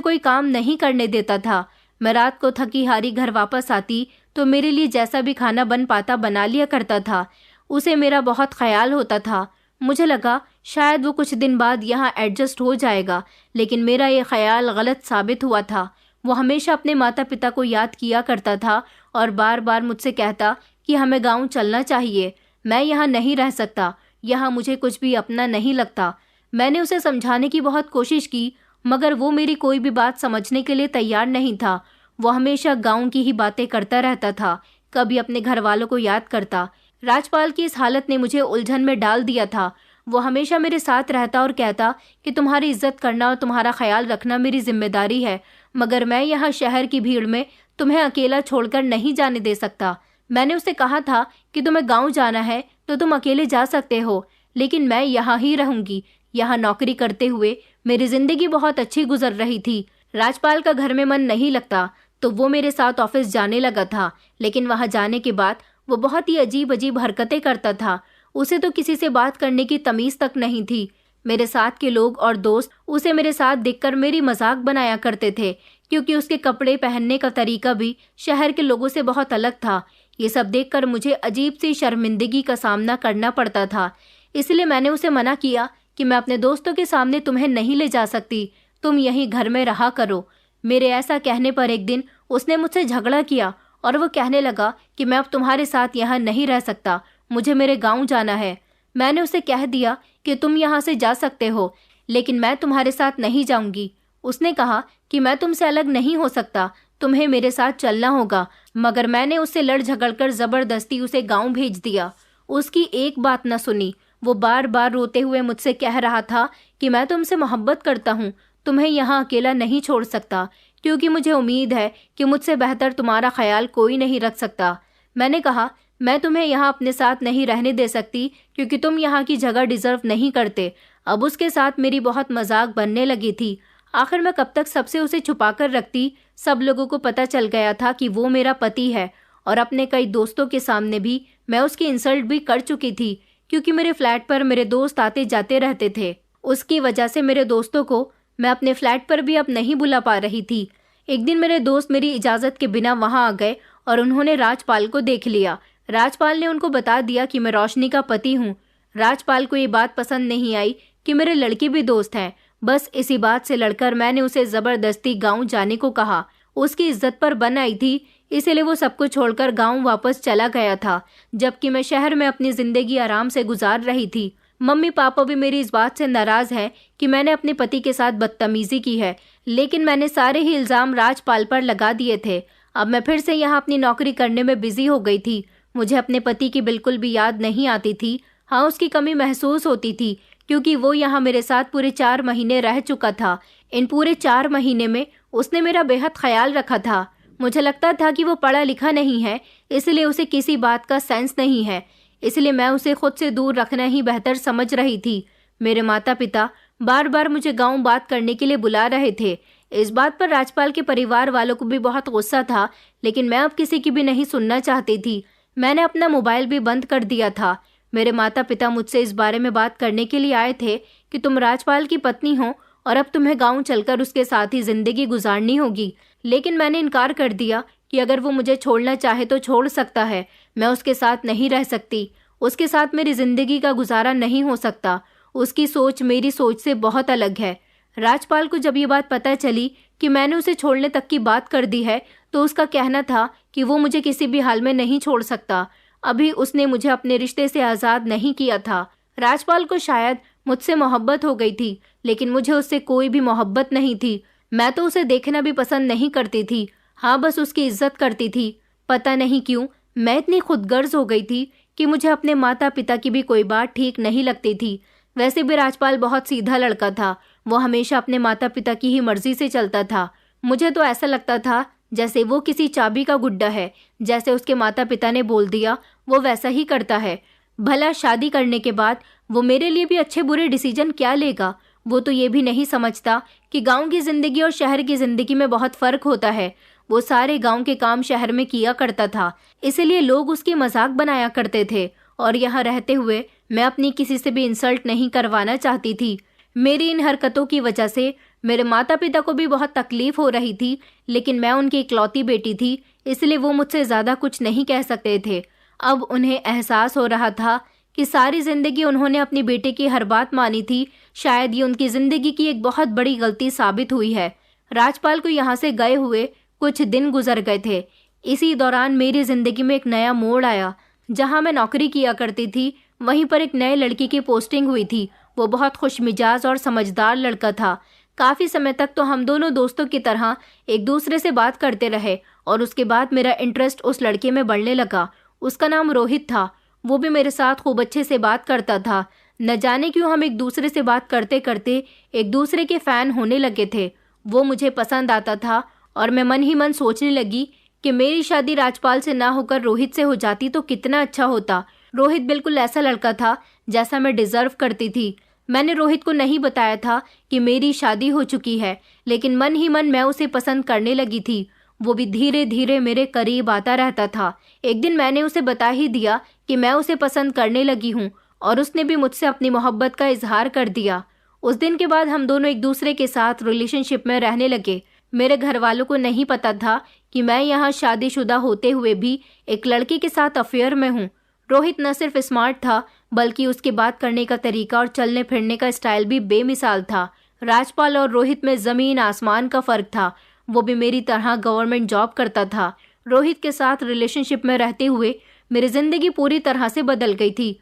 कोई काम नहीं करने देता था। मैं रात को थकी हारी घर वापस आती तो मेरे लिए जैसा भी खाना बन पाता बना लिया करता था। उसे मेरा बहुत ख्याल होता था। मुझे लगा शायद वो कुछ दिन बाद यहाँ एडजस्ट हो जाएगा, लेकिन मेरा ये ख्याल गलत साबित हुआ था। वो हमेशा अपने माता पिता को याद किया करता था और बार बार मुझसे कहता कि हमें गांव चलना चाहिए। मैं यहाँ नहीं रह सकता, यहाँ मुझे कुछ भी अपना नहीं लगता। मैंने उसे समझाने की बहुत कोशिश की, मगर वो मेरी कोई भी बात समझने के लिए तैयार नहीं था। वो हमेशा गांव की ही बातें करता रहता था, कभी अपने घर वालों को याद करता। राजपाल की इस हालत ने मुझे उलझन में डाल दिया था। वो हमेशा मेरे साथ रहता और कहता कि तुम्हारी इज्जत करना और तुम्हारा ख्याल रखना मेरी जिम्मेदारी है, मगर मैं यहाँ शहर की भीड़ में तुम्हें अकेला छोड़कर नहीं जाने दे सकता। मैंने उसे कहा था कि तुम्हें गाँव जाना है तो तुम अकेले जा सकते हो, लेकिन मैं यहाँ ही रहूंगी। यहाँ नौकरी करते हुए मेरी जिंदगी बहुत अच्छी गुजर रही थी। राजपाल का घर में मन नहीं लगता तो वो मेरे साथ ऑफिस जाने लगा था, लेकिन वहां जाने के बाद वो बहुत ही अजीब अजीब हरकतें करता था। उसे तो किसी से बात करने की तमीज तक नहीं थी। मेरे साथ के लोग और दोस्त उसे मेरे साथ देखकर मेरी मजाक बनाया करते थे, क्योंकि उसके कपड़े पहनने का तरीका भी शहर के लोगों से बहुत अलग था। ये सब देखकर मुझे अजीब सी शर्मिंदगी का सामना करना पड़ता था। इसलिए मैंने उसे मना किया कि मैं अपने दोस्तों के सामने तुम्हें नहीं ले जा सकती, तुम यहीं घर में रहा करो। मेरे ऐसा कहने पर एक दिन उसने मुझसे झगड़ा किया और वो कहने लगा कि मैं अब तुम्हारे साथ यहाँ नहीं रह सकता, मुझे मेरे गांव जाना है। मैंने उसे कह दिया कि तुम यहाँ से जा सकते हो, लेकिन मैं तुम्हारे साथ नहीं जाऊंगी। उसने कहा कि मैं तुमसे अलग नहीं हो सकता, तुम्हें मेरे साथ चलना होगा। मगर मैंने उससे लड़ झगड़ कर जबरदस्ती उसे गाँव भेज दिया। उसकी एक बात न सुनी। वो बार बार रोते हुए मुझसे कह रहा था कि मैं तुमसे मोहब्बत करता हूँ, तुम्हें यहाँ अकेला नहीं छोड़ सकता, क्योंकि मुझे उम्मीद है कि मुझसे बेहतर तुम्हारा ख्याल कोई नहीं रख सकता। मैंने कहा मैं तुम्हें यहाँ अपने साथ नहीं रहने दे सकती, क्योंकि तुम यहाँ की जगह डिजर्व नहीं करते। अब उसके साथ मेरी बहुत मजाक बनने लगी थी। आखिर मैं कब तक सबसे उसे छुपा कर रखती। सब लोगों को पता चल गया था कि वो मेरा पति है, और अपने कई दोस्तों के सामने भी मैं उसकी इंसल्ट भी कर चुकी थी, क्योंकि मेरे फ्लैट पर मेरे दोस्त आते जाते रहते थे। उसकी वजह से मेरे दोस्तों को मैं अपने फ्लैट पर भी अब नहीं बुला पा रही थी। एक दिन मेरे दोस्त मेरी इजाज़त के बिना वहां आ गए और उन्होंने राजपाल को देख लिया। राजपाल ने उनको बता दिया कि मैं रोशनी का पति हूँ। राजपाल को ये बात पसंद नहीं आई कि मेरे लड़के भी दोस्त हैं। बस इसी बात से लड़कर मैंने उसे ज़बरदस्ती गाँव जाने को कहा। उसकी इज्जत पर बन आई थी, इसलिए वो सब कुछ छोड़कर गाँव वापस चला गया था, जबकि मैं शहर में अपनी ज़िंदगी आराम से गुजार रही थी। मम्मी पापा भी मेरी इस बात से नाराज़ हैं कि मैंने अपने पति के साथ बदतमीज़ी की है, लेकिन मैंने सारे ही इल्ज़ाम राजपाल पर लगा दिए थे। अब मैं फिर से यहाँ अपनी नौकरी करने में बिजी हो गई थी। मुझे अपने पति की बिल्कुल भी याद नहीं आती थी। हाँ, उसकी कमी महसूस होती थी, क्योंकि वो यहाँ मेरे साथ पूरे 4 महीने रह चुका था। इन पूरे 4 महीने में उसने मेरा बेहद ख्याल रखा था। मुझे लगता था कि वो पढ़ा लिखा नहीं है, इसलिए उसे किसी बात का सेंस नहीं है, इसलिए मैं उसे खुद से दूर रखना ही बेहतर समझ रही थी। मेरे माता पिता बार बार मुझे गाँव बात करने के लिए बुला रहे थे। इस बात पर राजपाल के परिवार वालों को भी बहुत गुस्सा था, लेकिन मैं अब किसी की भी नहीं सुनना चाहती थी। मैंने अपना मोबाइल भी बंद कर दिया था। मेरे माता पिता मुझसे इस बारे में बात करने के लिए आए थे कि तुम राजपाल की पत्नी हो और अब तुम्हें गाँव चलकर उसके साथ ही जिंदगी गुजारनी होगी, लेकिन मैंने इनकार कर दिया कि अगर वो मुझे छोड़ना चाहे तो छोड़ सकता है, मैं उसके साथ नहीं रह सकती। उसके साथ मेरी जिंदगी का गुजारा नहीं हो सकता। उसकी सोच मेरी सोच से बहुत अलग है। राजपाल को जब ये बात पता चली कि मैंने उसे छोड़ने तक की बात कर दी है, तो उसका कहना था कि वो मुझे किसी भी हाल में नहीं छोड़ सकता। अभी उसने मुझे अपने रिश्ते से आज़ाद नहीं किया था। राजपाल को शायद मुझसे मोहब्बत हो गई थी, लेकिन मुझे उससे कोई भी मोहब्बत नहीं थी। मैं तो उसे देखना भी पसंद नहीं करती थी। हाँ, बस उसकी इज्जत करती थी। पता नहीं क्यों मैं इतनी खुदगर्ज हो गई थी कि मुझे अपने माता पिता की भी कोई बात ठीक नहीं लगती थी। वैसे भी राजपाल बहुत सीधा लड़का था। वो हमेशा अपने माता पिता की ही मर्जी से चलता था। मुझे तो ऐसा लगता था जैसे वो किसी चाबी का गुड्डा है। जैसे उसके माता पिता ने बोल दिया वो वैसा ही करता है। भला शादी करने के बाद वो मेरे लिए भी अच्छे बुरे डिसीजन क्या लेगा? वो तो ये भी नहीं समझता कि गांव की जिंदगी और शहर की जिंदगी में बहुत फर्क होता है। वो सारे गांव के काम शहर में किया करता था, इसलिए लोग उसकी मजाक बनाया करते थे। और यहाँ रहते हुए मैं अपनी किसी से भी इंसल्ट नहीं करवाना चाहती थी। मेरी इन हरकतों की वजह से मेरे माता पिता को भी बहुत तकलीफ हो रही थी, लेकिन मैं उनकी इकलौती बेटी थी, इसलिए वो मुझसे ज़्यादा कुछ नहीं कह सकते थे। अब उन्हें एहसास हो रहा था कि सारी जिंदगी उन्होंने अपनी बेटे की हर बात मानी थी। शायद ये उनकी जिंदगी की एक बहुत बड़ी गलती साबित हुई है। राजपाल को यहाँ से गए हुए कुछ दिन गुजर गए थे। इसी दौरान मेरी जिंदगी में एक नया मोड़ आया। जहाँ मैं नौकरी किया करती थी, वहीं पर एक नए लड़की की पोस्टिंग हुई थी। वो बहुत खुशमिजाज और समझदार लड़का था। काफ़ी समय तक तो हम दोनों दोस्तों की तरह एक दूसरे से बात करते रहे और उसके बाद मेरा इंटरेस्ट उस लड़के में बढ़ने लगा। उसका नाम रोहित था। वो भी मेरे साथ खूब अच्छे से बात करता था। न जाने क्यों हम एक दूसरे से बात करते करते एक दूसरे के फ़ैन होने लगे थे। वो मुझे पसंद आता था और मैं मन ही मन सोचने लगी कि मेरी शादी राजपाल से ना होकर रोहित से हो जाती तो कितना अच्छा होता। रोहित बिल्कुल ऐसा लड़का था जैसा मैं डिज़र्व करती थी। मैंने रोहित को नहीं बताया था कि मेरी शादी हो चुकी है, लेकिन मन ही मन मैं उसे पसंद करने लगी थी। वो भी धीरे धीरे मेरे करीब आता रहता था। एक दिन मैंने उसे बता ही दिया कि मैं उसे पसंद करने लगी हूँ और उसने भी मुझसे अपनी मोहब्बत का इजहार कर दिया। उस दिन के बाद हम दोनों एक दूसरे के साथ रिलेशनशिप में रहने लगे। मेरे घर वालों को नहीं पता था कि मैं यहाँ शादीशुदा होते हुए भी एक लड़के के साथ अफेयर में हूँ। रोहित न सिर्फ स्मार्ट था, बल्कि उसके बात करने का तरीका और चलने फिरने का स्टाइल भी बेमिसाल था। राजपाल और रोहित में ज़मीन आसमान का फ़र्क था। वो भी मेरी तरह गवर्नमेंट जॉब करता था। रोहित के साथ रिलेशनशिप में रहते हुए मेरी ज़िंदगी पूरी तरह से बदल गई थी।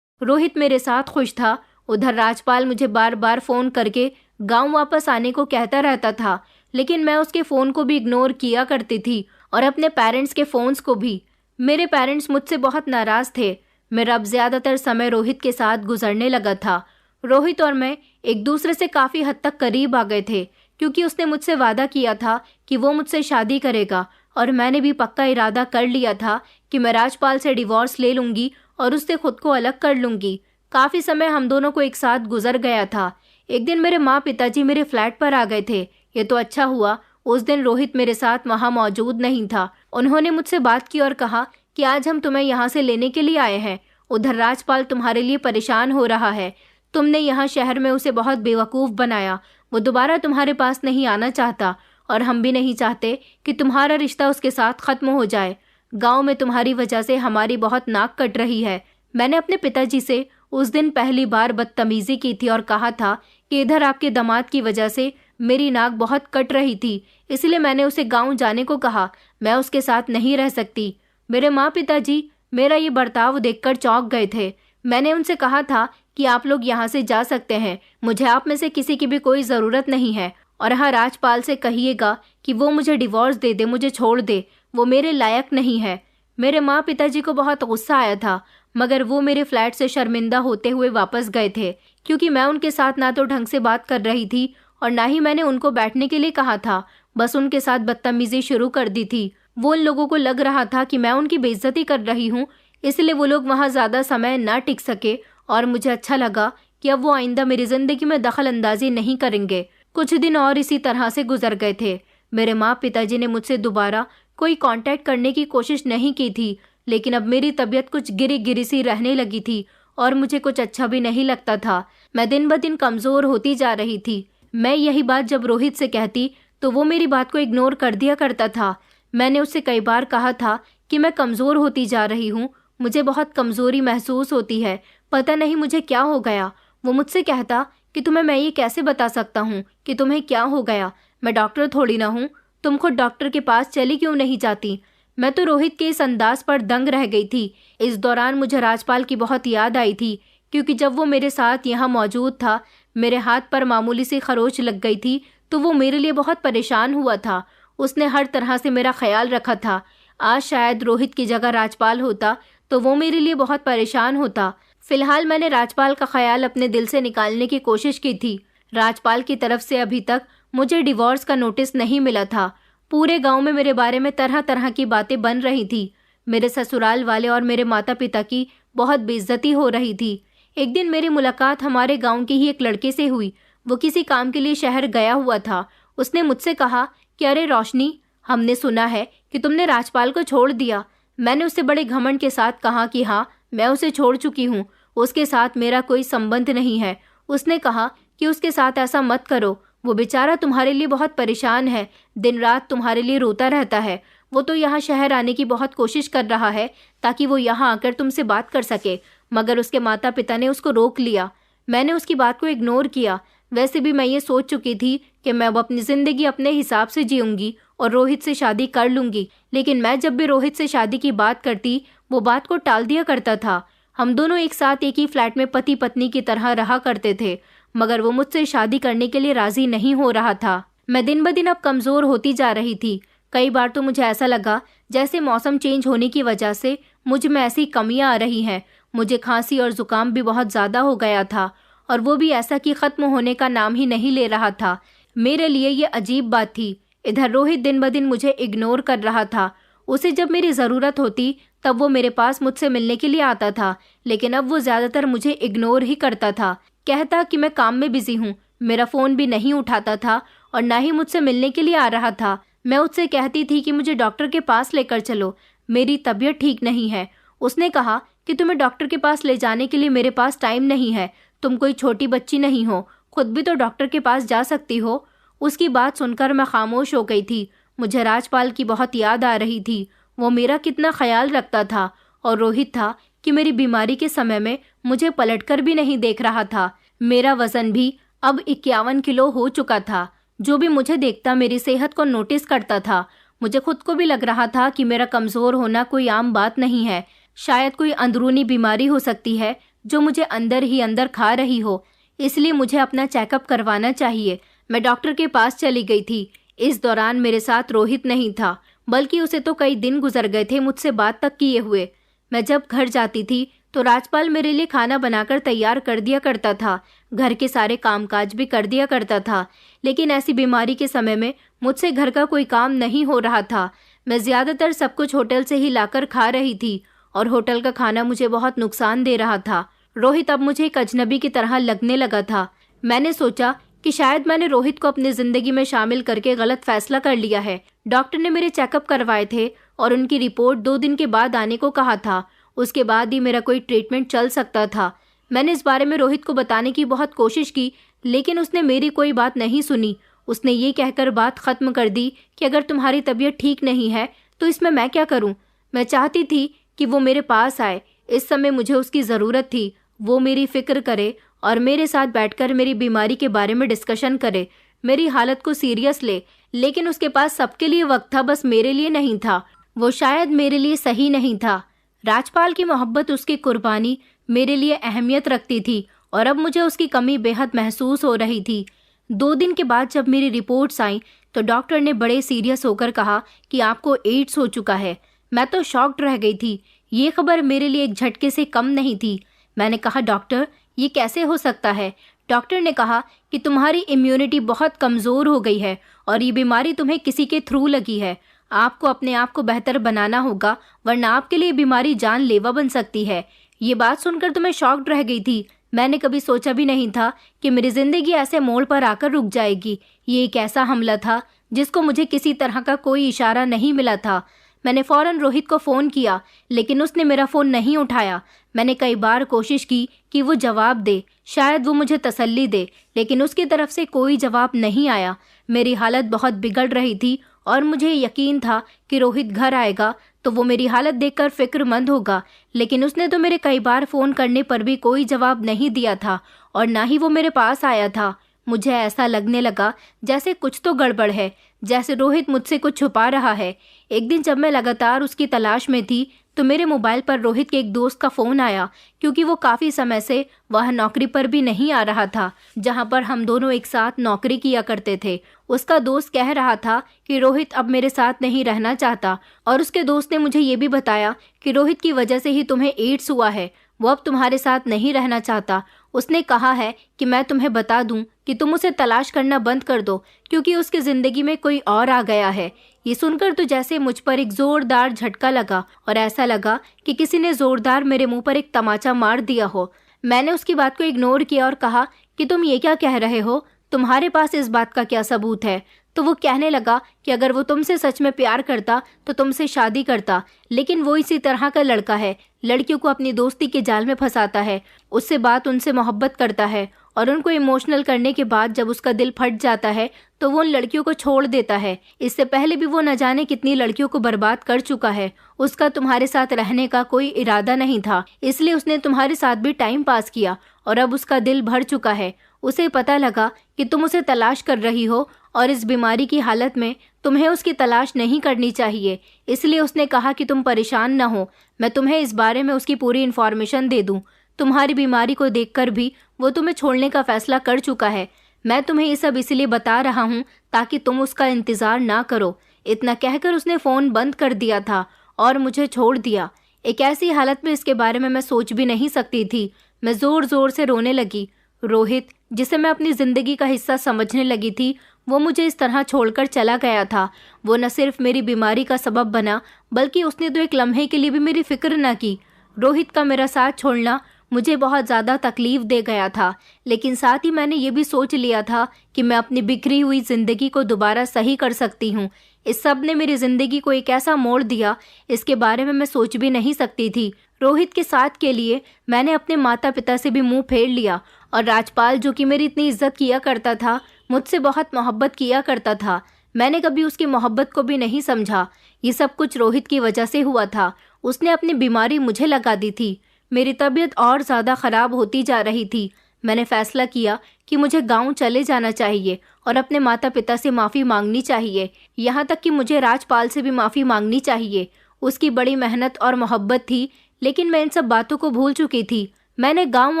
रोहित मेरे साथ खुश था। उधर राजपाल मुझे बार बार फ़ोन करके गांव वापस आने को कहता रहता था, लेकिन मैं उसके फ़ोन को भी इग्नोर किया करती थी और अपने पेरेंट्स के फ़ोन्स को भी। मेरे पेरेंट्स मुझसे बहुत नाराज़ थे। मेरा अब ज़्यादातर समय रोहित के साथ गुजरने लगा था। रोहित और मैं एक दूसरे से काफ़ी हद तक करीब आ गए थे, क्योंकि उसने मुझसे वादा किया था कि वो मुझसे शादी करेगा और मैंने भी पक्का इरादा कर लिया था कि मैं राजपाल से डिवोर्स ले लूँगी और उससे खुद को अलग कर लूँगी। काफ़ी समय हम दोनों को एक साथ गुजर गया था। एक दिन मेरे माँ पिताजी मेरे फ्लैट पर आ गए थे। ये तो अच्छा हुआ उस दिन रोहित मेरे साथ वहाँ मौजूद नहीं था। उन्होंने मुझसे बात की और कहा कि आज हम तुम्हें यहाँ से लेने के लिए आए हैं। उधर राजपाल तुम्हारे लिए परेशान हो रहा है। तुमने यहाँ शहर में उसे बहुत बेवकूफ़ बनाया। वो दोबारा तुम्हारे पास नहीं आना चाहता और हम भी नहीं चाहते कि तुम्हारा रिश्ता उसके साथ ख़त्म हो जाए। गांव में तुम्हारी वजह से हमारी बहुत नाक कट रही है। मैंने अपने पिताजी से उस दिन पहली बार बदतमीज़ी की थी और कहा था कि इधर आपके दामाद की वजह से मेरी नाक बहुत कट रही थी, इसलिए मैंने उसे गांव जाने को कहा। मैं उसके साथ नहीं रह सकती। मेरे माँ पिताजी मेरा ये बर्ताव देखकर चौंक गए थे। मैंने उनसे कहा था कि आप लोग यहाँ से जा सकते हैं, मुझे आप में से किसी की भी कोई ज़रूरत नहीं है। और हाँ, राजपाल से कहिएगा कि वो मुझे डिवोर्स दे दे, मुझे छोड़ दे, वो मेरे लायक नहीं है। मेरे माँ पिताजी को बहुत गुस्सा आया था, मगर वो मेरे फ्लैट से शर्मिंदा होते हुए वापस गए थे, क्योंकि मैं उनके साथ ना तो ढंग से बात कर रही थी और ना ही मैंने उनको बैठने के लिए कहा था। बस उनके साथ बदतमीजी शुरू कर दी थी। वो उन लोगों को लग रहा था कि मैं उनकी बेइज्जती कर रही हूँ, इसलिए वो लोग वहाँ ज़्यादा समय ना टिक सके और मुझे अच्छा लगा कि अब वो आइंदा मेरी ज़िंदगी में दखल अंदाजी नहीं करेंगे। कुछ दिन और इसी तरह से गुजर गए थे। मेरे माँ पिताजी ने मुझसे दोबारा कोई कांटेक्ट करने की कोशिश नहीं की थी, लेकिन अब मेरी तबीयत कुछ गिरी गिरी सी रहने लगी थी और मुझे कुछ अच्छा भी नहीं लगता था। मैं दिन ब दिन कमज़ोर होती जा रही थी। मैं यही बात जब रोहित से कहती तो वो मेरी बात को इग्नोर कर दिया करता था। मैंने उससे कई बार कहा था कि मैं कमज़ोर होती जा रही हूँ, मुझे बहुत कमज़ोरी महसूस होती है, पता नहीं मुझे क्या हो गया। वो मुझसे कहता कि तुम्हें मैं ये कैसे बता सकता हूँ कि तुम्हें क्या हो गया, मैं डॉक्टर थोड़ी ना हूँ, तुम खुद डॉक्टर के पास चली क्यों नहीं जाती। मैं तो रोहित के इस अंदाज पर दंग रह गई थी। इस दौरान मुझे राजपाल की बहुत याद आई थी, क्योंकि जब वो मेरे साथ यहाँ मौजूद था, मेरे हाथ पर मामूली सी खरोच लग गई थी तो वो मेरे लिए बहुत परेशान हुआ था। उसने हर तरह से मेरा ख्याल रखा था। आज शायद रोहित की जगह राजपाल होता तो वो मेरे लिए बहुत परेशान होता। फिलहाल मैंने राजपाल का ख्याल अपने दिल से निकालने की कोशिश की थी। राजपाल की तरफ से अभी तक मुझे डिवोर्स का नोटिस नहीं मिला था। पूरे गांव में मेरे बारे में तरह तरह की बातें बन रही थी। मेरे ससुराल वाले और मेरे माता पिता की बहुत बेइज्जती हो रही थी। एक दिन मेरी मुलाकात हमारे गांव के ही एक लड़के से हुई। वो किसी काम के लिए शहर गया हुआ था। उसने मुझसे कहा कि अरे रोशनी, हमने सुना है कि तुमने राजपाल को छोड़ दिया। मैंने उससे बड़े घमंड के साथ कहा कि हाँ, मैं उसे छोड़ चुकी हूँ, उसके साथ मेरा कोई संबंध नहीं है। उसने कहा कि उसके साथ ऐसा मत करो, वो बेचारा तुम्हारे लिए बहुत परेशान है, दिन रात तुम्हारे लिए रोता रहता है। वो तो यहाँ शहर आने की बहुत कोशिश कर रहा है ताकि वो यहाँ आकर तुमसे बात कर सके, मगर उसके माता पिता ने उसको रोक लिया। मैंने उसकी बात को इग्नोर किया। वैसे भी मैं ये सोच चुकी थी कि मैं अब अपनी ज़िंदगी अपने हिसाब से जीऊंगी और रोहित से शादी कर लूंगी, लेकिन मैं जब भी रोहित से शादी की बात करती वो बात को टाल दिया करता था। हम दोनों एक साथ एक ही फ्लैट में पति पत्नी की तरह रहा करते थे, मगर वो मुझसे शादी करने के लिए राजी नहीं हो रहा था। मैं दिन ब दिन अब कमज़ोर होती जा रही थी। कई बार तो मुझे ऐसा लगा जैसे मौसम चेंज होने की वजह से मुझ में ऐसी कमियां आ रही हैं। मुझे खांसी और ज़ुकाम भी बहुत ज़्यादा हो गया था, और वो भी ऐसा कि ख़त्म होने का नाम ही नहीं ले रहा था। मेरे लिए ये अजीब बात थी। इधर रोहित दिन ब दिन मुझे इग्नोर कर रहा था। उसे जब मेरी ज़रूरत होती तब वो मेरे पास मुझसे मिलने के लिए आता था, लेकिन अब वो ज़्यादातर मुझे इग्नोर ही करता था। कहता कि मैं काम में बिजी हूँ, मेरा फ़ोन भी नहीं उठाता था और ना ही मुझसे मिलने के लिए आ रहा था। मैं उससे कहती थी कि मुझे डॉक्टर के पास लेकर चलो, मेरी तबीयत ठीक नहीं है। उसने कहा कि तुम्हें डॉक्टर के पास ले जाने के लिए मेरे पास टाइम नहीं है, तुम कोई छोटी बच्ची नहीं हो, खुद भी तो डॉक्टर के पास जा सकती हो। उसकी बात सुनकर मैं खामोश हो गई थी। मुझे राजपाल की बहुत याद आ रही थी। वो मेरा कितना ख्याल रखता था, और रोहित था कि मेरी बीमारी के समय में मुझे पलटकर भी नहीं देख रहा था। मेरा वजन भी अब 51 किलो हो चुका था। जो भी मुझे देखता मेरी सेहत को नोटिस करता था। मुझे खुद को भी लग रहा था कि मेरा कमज़ोर होना कोई आम बात नहीं है, शायद कोई अंदरूनी बीमारी हो सकती है जो मुझे अंदर ही अंदर खा रही हो। इसलिए मुझे अपना चेकअप करवाना चाहिए। मैं डॉक्टर के पास चली गई थी। इस दौरान मेरे साथ रोहित नहीं था, बल्कि उसे तो कई दिन गुजर गए थे मुझसे बात तक किए हुए। मैं जब घर जाती थी तो राजपाल मेरे लिए खाना बनाकर तैयार कर दिया करता था, घर के सारे कामकाज भी कर दिया करता था। लेकिन ऐसी बीमारी के समय में मुझसे घर का कोई काम नहीं हो रहा था। मैं ज़्यादातर सब कुछ होटल से ही लाकर खा रही थी, और होटल का खाना मुझे बहुत नुकसान दे रहा था। रोहित अब मुझे एक अजनबी की तरह लगने लगा था। मैंने सोचा कि शायद मैंने रोहित को अपनी ज़िंदगी में शामिल करके गलत फैसला कर लिया है। डॉक्टर ने मेरे चेकअप करवाए थे और उनकी रिपोर्ट 2 दिन के बाद आने को कहा था। उसके बाद ही मेरा कोई ट्रीटमेंट चल सकता था। मैंने इस बारे में रोहित को बताने की बहुत कोशिश की, लेकिन उसने मेरी कोई बात नहीं सुनी। उसने ये कहकर बात ख़त्म कर दी कि अगर तुम्हारी तबीयत ठीक नहीं है तो इसमें मैं क्या करूं। मैं चाहती थी कि वो मेरे पास आए। इस समय मुझे उसकी ज़रूरत थी। वो मेरी फ़िक्र करे और मेरे साथ बैठकर मेरी बीमारी के बारे में डिस्कशन करे, मेरी हालत को सीरियस ले। लेकिन उसके पास सबके लिए वक्त था, बस मेरे लिए नहीं था। वो शायद मेरे लिए सही नहीं था। राजपाल की मोहब्बत, उसकी कुर्बानी मेरे लिए अहमियत रखती थी, और अब मुझे उसकी कमी बेहद महसूस हो रही थी। 2 दिन के बाद जब मेरी रिपोर्ट्स आई तो डॉक्टर ने बड़े सीरियस होकर कहा कि आपको एड्स हो चुका है। मैं तो शॉक्ड रह गई थी। ये खबर मेरे लिए एक झटके से कम नहीं थी। मैंने कहा, डॉक्टर, ये कैसे हो सकता है? डॉक्टर ने कहा कि तुम्हारी इम्यूनिटी बहुत कमज़ोर हो गई है और ये बीमारी तुम्हें किसी के थ्रू लगी है। आपको अपने आप को बेहतर बनाना होगा, वरना आपके लिए बीमारी जानलेवा बन सकती है। ये बात सुनकर तो मैं शॉक्ड रह गई थी। मैंने कभी सोचा भी नहीं था कि मेरी ज़िंदगी ऐसे मोड़ पर आकर रुक जाएगी। ये एक ऐसा हमला था जिसको मुझे किसी तरह का कोई इशारा नहीं मिला था। मैंने फ़ौरन रोहित को फ़ोन किया, लेकिन उसने मेरा फ़ोन नहीं उठाया। मैंने कई बार कोशिश की कि वो जवाब दे, शायद वो मुझे तसल्ली दे, लेकिन उसकी तरफ से कोई जवाब नहीं आया। मेरी हालत बहुत बिगड़ रही थी और मुझे यकीन था कि रोहित घर आएगा तो वो मेरी हालत देखकर फिक्रमंद होगा, लेकिन उसने तो मेरे कई बार फ़ोन करने पर भी कोई जवाब नहीं दिया था और ना ही वो मेरे पास आया था। मुझे ऐसा लगने लगा जैसे कुछ तो गड़बड़ है, जैसे रोहित मुझसे कुछ छुपा रहा है। एक दिन जब मैं लगातार उसकी तलाश में थी तो मेरे मोबाइल पर रोहित के एक दोस्त का फ़ोन आया, क्योंकि वो काफ़ी समय से वह नौकरी पर भी नहीं आ रहा था जहां पर हम दोनों एक साथ नौकरी किया करते थे। उसका दोस्त कह रहा था कि रोहित अब मेरे साथ नहीं रहना चाहता, और उसके दोस्त ने मुझे ये भी बताया कि रोहित की वजह से ही तुम्हें एड्स हुआ है, वो अब तुम्हारे साथ नहीं रहना चाहता। उसने कहा है कि मैं तुम्हें बता दूं कि तुम उसे तलाश करना बंद कर दो, क्योंकि उसकी ज़िंदगी में कोई और आ गया है। ये सुनकर तो जैसे मुझ पर एक जोरदार झटका लगा और ऐसा लगा कि किसी ने जोरदार मेरे मुंह पर एक तमाचा मार दिया हो। मैंने उसकी बात को इग्नोर किया और कहा कि तुम ये क्या कह रहे हो, तुम्हारे पास इस बात का क्या सबूत है? तो वो कहने लगा कि अगर वो तुमसे सच में प्यार करता तो तुमसे शादी करता, लेकिन वो इसी तरह का लड़का है, लड़कियों को अपनी दोस्ती के जाल में फंसाता है, उससे बात उनसे मोहब्बत करता है और उनको इमोशनल करने के बाद जब उसका दिल फट जाता है तो वो उन लड़कियों को छोड़ देता है। इससे पहले भी वो न जाने कितनी लड़कियों को बर्बाद कर चुका है। उसका तुम्हारे साथ रहने का कोई इरादा नहीं था, इसलिए उसने तुम्हारे साथ भी टाइम पास किया और अब उसका दिल भर चुका है। उसे पता लगा कि तुम उसे तलाश कर रही हो और इस बीमारी की हालत में तुम्हें उसकी तलाश नहीं करनी चाहिए, इसलिए उसने कहा कि तुम परेशान न हो, मैं तुम्हें इस बारे में उसकी पूरी इन्फॉर्मेशन दे दूं। तुम्हारी बीमारी को देखकर भी वो तुम्हें छोड़ने का फैसला कर चुका है। मैं तुम्हें ये सब इसलिए बता रहा हूँ ताकि तुम उसका इंतजार ना करो। इतना कहकर उसने फ़ोन बंद कर दिया था और मुझे छोड़ दिया। एक ऐसी हालत में इसके बारे में मैं सोच भी नहीं सकती थी। मैं ज़ोर ज़ोर से रोने लगी। रोहित, जिसे मैं अपनी ज़िंदगी का हिस्सा समझने लगी थी, वो मुझे इस तरह छोड़कर चला गया था। वो न सिर्फ मेरी बीमारी का सबब बना, बल्कि उसने तो एक लम्हे के लिए भी मेरी फिक्र न की। रोहित का मेरा साथ छोड़ना मुझे बहुत ज़्यादा तकलीफ दे गया था, लेकिन साथ ही मैंने ये भी सोच लिया था कि मैं अपनी बिखरी हुई ज़िंदगी को दोबारा सही कर सकती हूँ। इस सब ने मेरी ज़िंदगी को एक ऐसा मोड़ दिया, इसके बारे में मैं सोच भी नहीं सकती थी। रोहित के साथ के लिए मैंने अपने माता पिता से भी मुंह फेर लिया और राजपाल, जो कि मेरी इतनी इज्जत किया करता था, मुझसे बहुत मोहब्बत किया करता था, मैंने कभी उसकी मोहब्बत को भी नहीं समझा। ये सब कुछ रोहित की वजह से हुआ था। उसने अपनी बीमारी मुझे लगा दी थी। मेरी तबीयत और ज़्यादा ख़राब होती जा रही थी। मैंने फ़ैसला किया कि मुझे गांव चले जाना चाहिए और अपने माता पिता से माफ़ी मांगनी चाहिए, यहाँ तक कि मुझे राजपाल से भी माफ़ी मांगनी चाहिए। उसकी बड़ी मेहनत और मोहब्बत थी, लेकिन मैं इन सब बातों को भूल चुकी थी। मैंने गांव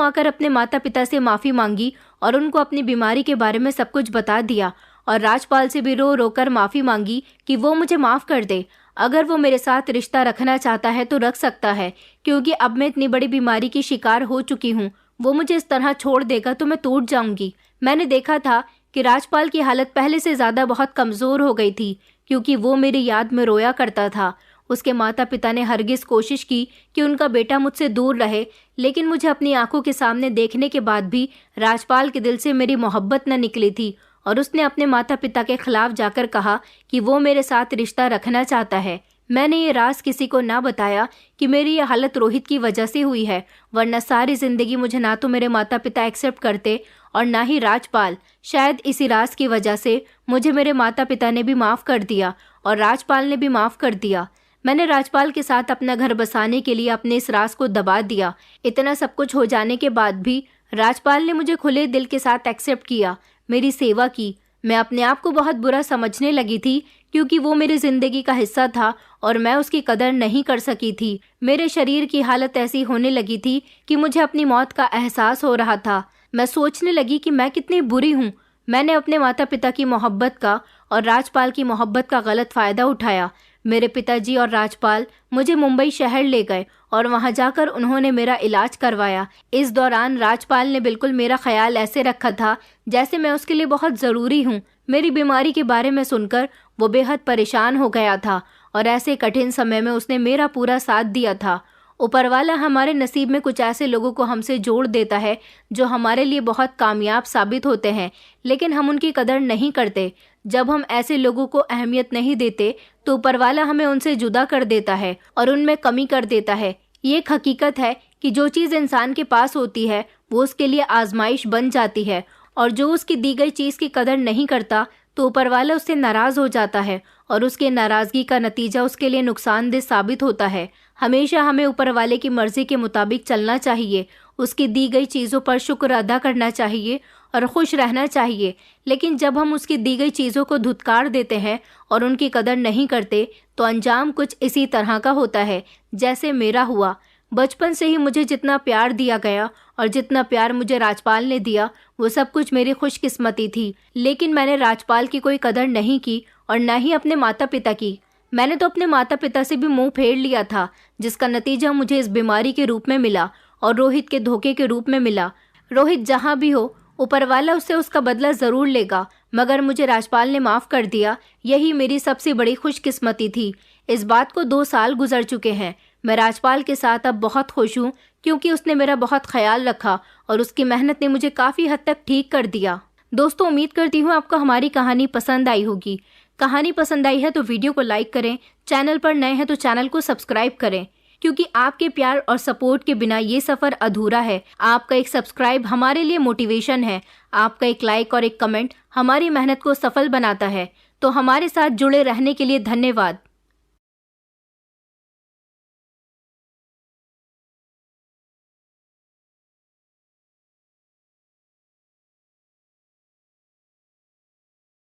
आकर अपने माता पिता से माफ़ी मांगी और उनको अपनी बीमारी के बारे में सब कुछ बता दिया और राजपाल से भी रो रो कर माफ़ी मांगी कि वो मुझे माफ़ कर दे। अगर वो मेरे साथ रिश्ता रखना चाहता है तो रख सकता है, क्योंकि अब मैं इतनी बड़ी बीमारी की शिकार हो चुकी हूँ। वो मुझे इस तरह छोड़ देगा तो मैं टूट जाऊंगी। मैंने देखा था कि राजपाल की हालत पहले से ज़्यादा बहुत कमज़ोर हो गई थी, क्योंकि वो मेरी याद में रोया करता था। उसके माता पिता ने हरगिज़ कोशिश की कि उनका बेटा मुझसे दूर रहे, लेकिन मुझे अपनी आंखों के सामने देखने के बाद भी राजपाल के दिल से मेरी मोहब्बत न निकली थी और उसने अपने माता पिता के खिलाफ जाकर कहा कि वो मेरे साथ रिश्ता रखना चाहता है। मैंने ये राज किसी को ना बताया कि मेरी ये हालत रोहित की वजह से हुई है, वरना सारी ज़िंदगी मुझे ना तो मेरे माता पिता एक्सेप्ट करते और ना ही राजपाल। शायद इसी राज की वजह से मुझे मेरे माता पिता ने भी माफ़ कर दिया और राजपाल ने भी माफ़ कर दिया। मैंने राजपाल के साथ अपना घर बसाने के लिए अपने इस राज को दबा दिया। इतना सब कुछ हो जाने के बाद भी राजपाल ने मुझे खुले दिल के साथ एक्सेप्ट किया, मेरी सेवा की। मैं अपने आप को बहुत बुरा समझने लगी थी, क्योंकि वो मेरी ज़िंदगी का हिस्सा था और मैं उसकी कदर नहीं कर सकी थी। मेरे शरीर की हालत ऐसी होने लगी थी कि मुझे अपनी मौत का एहसास हो रहा था। मैं सोचने लगी कि मैं कितनी बुरी हूँ। मैंने अपने माता पिता की मोहब्बत का और राजपाल की मोहब्बत का गलत फ़ायदा उठाया। मेरे पिताजी और राजपाल मुझे मुंबई शहर ले गए और वहां जाकर उन्होंने मेरा इलाज करवाया। इस दौरान राजपाल ने बिल्कुल मेरा ख्याल ऐसे रखा था जैसे मैं उसके लिए बहुत ज़रूरी हूँ। मेरी बीमारी के बारे में सुनकर वो बेहद परेशान हो गया था और ऐसे कठिन समय में उसने मेरा पूरा साथ दिया था। ऊपर वाला हमारे नसीब में कुछ ऐसे लोगों को हमसे जोड़ देता है जो हमारे लिए बहुत कामयाब साबित होते हैं, लेकिन हम उनकी कदर नहीं करते। जब हम ऐसे लोगों को अहमियत नहीं देते तो ऊपर वाला हमें उनसे जुदा कर देता है और उनमें कमी कर देता है। ये एक हकीकत है कि जो चीज़ इंसान के पास होती है वो उसके लिए आजमाइश बन जाती है, और जो उसकी दी गई चीज़ की कदर नहीं करता तो ऊपर वाला उससे नाराज़ हो जाता है और उसके नाराज़गी का नतीजा उसके लिए नुकसानदेह साबित होता है। हमेशा हमें ऊपर वाले की मर्ज़ी के मुताबिक चलना चाहिए, उसकी दी गई चीज़ों पर शुक्र अदा करना चाहिए और खुश रहना चाहिए। लेकिन जब हम उसकी दी गई चीज़ों को धुतकार देते हैं और उनकी कदर नहीं करते तो अंजाम कुछ इसी तरह का होता है जैसे मेरा हुआ। बचपन से ही मुझे जितना प्यार दिया गया और जितना प्यार मुझे राजपाल ने दिया वो सब कुछ मेरी खुशकिस्मती थी, लेकिन मैंने राजपाल की कोई कदर नहीं की और न ही अपने माता पिता की। मैंने तो अपने माता पिता से भी मुंह फेर लिया था, जिसका नतीजा मुझे इस बीमारी के रूप में मिला और रोहित के धोखे के रूप में मिला। रोहित जहाँ भी हो ऊपर वाला उससे उसका बदला ज़रूर लेगा, मगर मुझे राजपाल ने माफ़ कर दिया। यही मेरी सबसे बड़ी खुशकिस्मती थी। इस बात को 2 साल गुजर चुके हैं। मैं राजपाल के साथ अब बहुत खुश हूँ क्योंकि उसने मेरा बहुत ख्याल रखा और उसकी मेहनत ने मुझे काफ़ी हद तक ठीक कर दिया। दोस्तों, उम्मीद करती हूँ आपको हमारी कहानी पसंद आई होगी। कहानी पसंद आई है तो वीडियो को लाइक करें, चैनल पर नए हैं तो चैनल को सब्सक्राइब करें, क्योंकि आपके प्यार और सपोर्ट के बिना ये सफ़र अधूरा है। आपका एक सब्सक्राइब हमारे लिए मोटिवेशन है। आपका एक लाइक और एक कमेंट हमारी मेहनत को सफल बनाता है। तो हमारे साथ जुड़े रहने के लिए धन्यवाद।